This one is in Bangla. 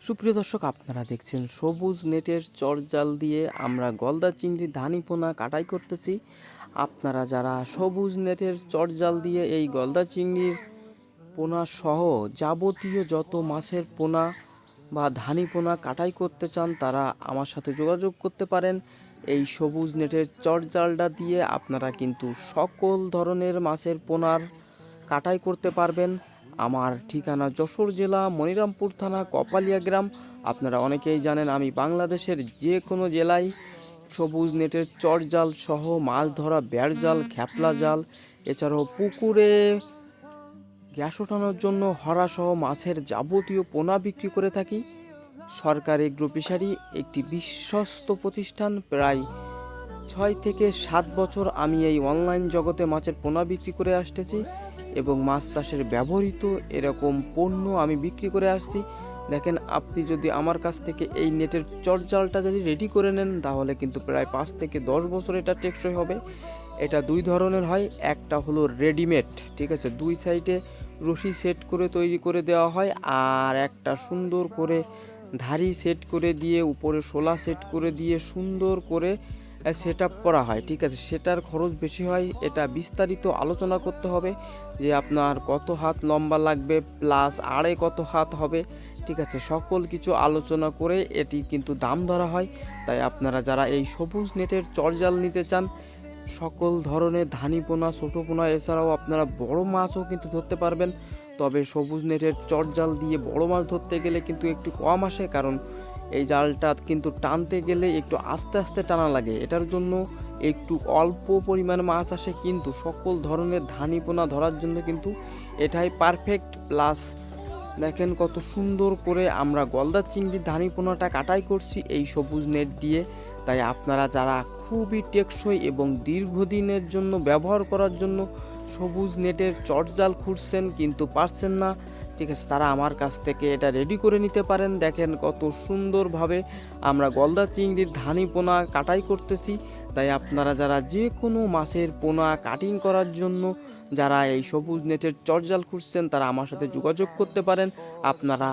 সুপ্রিয় দর্শক, আপনারা দেখছেন সবুজ নেটের চটজাল দিয়ে আমরা গলদা চিংড়ি ধানি পোনা কাটাই করতেছি। আপনারা যারা সবুজ নেটের চটজাল দিয়ে এই গলদা চিংড়ির পোনা সহ যাবতীয় যত মাছের পোনা বা ধানি পোনা কাটাই করতে চান, তারা আমার সাথে যোগাযোগ করতে পারেন। এই সবুজ নেটের চটজালটা দিয়ে আপনারা কিন্তু সকল ধরনের মাছের পোনার কাটাই করতে পারবেন। আমার ঠিকানা যশোর জেলা মনিরামপুর থানা কপালিয়া গ্রাম। আপনারা অনেকেই জানেন আমি বাংলাদেশের যে কোনো জেলায় সবুজ নেটের চটজাল সহ মাছ ধরা বেড় জাল, খ্যাপলা জাল, এছাড়াও পুকুরে গ্যাস ওঠানোর জন্য হরাসহ মাছের যাবতীয় পোনা বিক্রি করে থাকি। সরকার এগ্রো ফিশারি একটি বিশ্বস্ত প্রতিষ্ঠান। প্রায় 6 থেকে 7 বছর আমি এই অনলাইন জগতে মাছের পোনা বিক্রি করে আসতেছি এবং মাছ চাষের ব্যবহৃত এরকম পণ্য আমি বিক্রি করে আসছি। দেখেন, আপনি যদি আমার কাছ থেকে এই নেটের চটজালটা যদি রেডি করে নেন, তাহলে কিন্তু প্রায় 5 থেকে 10 বছর এটা টেকসই হবে। এটা দুই ধরনের হয়, একটা হলো রেডিমেড, ঠিক আছে, দুই সাইডে রশি সেট করে তৈরি করে দেওয়া হয়, আর একটা সুন্দর করে ধারি সেট করে দিয়ে উপরে শোলা সেট করে দিয়ে সুন্দর করে সেট আপ করা হয়, ঠিক আছে। সেটার খরচ বেশি হয়। এটা বিস্তারিত আলোচনা করতে হবে যে আপনার কত হাত লম্বা লাগবে, প্লাস আড়ে কত হাত হবে, ঠিক আছে। সকল কিছু আলোচনা করে এটি কিন্তু দাম ধরা হয়। তাই আপনারা যারা এই সবুজ নেটের চটজাল নিতে চান, সকল ধরনের ধানি পোনা, ছোটো পোনা, এছাড়াও আপনারা বড় মাছও কিন্তু ধরতে পারবেন। তবে সবুজ নেটের চটজাল দিয়ে বড় মাছ ধরতে গেলে কিন্তু একটু কম আসে, কারণ এই জালটা কিন্তু টানতে গেলে একটু আস্তে আস্তে টানা লাগে। এটার জন্য একটু অল্প পরিমাণ মাছ আসে, কিন্তু সকল ধরনের ধানি পোনা ধরার জন্য কিন্তু এটাই পারফেক্ট। প্লাস দেখেন কত সুন্দর করে আমরা গলদা চিংড়ির ধানি পোনাটা কাটাই করছি এই সবুজ নেট দিয়ে। তাই আপনারা যারা খুবই টেকসই এবং দীর্ঘদিনের জন্য ব্যবহার করার জন্য সবুজ নেটের চটজাল খুঁজছেন কিন্তু পারছেন না, ঠিক আছে, তারা আমার কাছ থেকে এটা রেডি করে নিতে পারেন। দেখেন কত সুন্দরভাবে আমরা গলদা চিংড়ির ধানি পোনা কাটাই করতেছি। তাই আপনারা যারা যে কোনো মাছের পোনা কাটিং করার জন্য যারা এই সবুজ নেটের চটজাল খুঁজছেন, তারা আমার সাথে যোগাযোগ করতে পারেন। আপনারা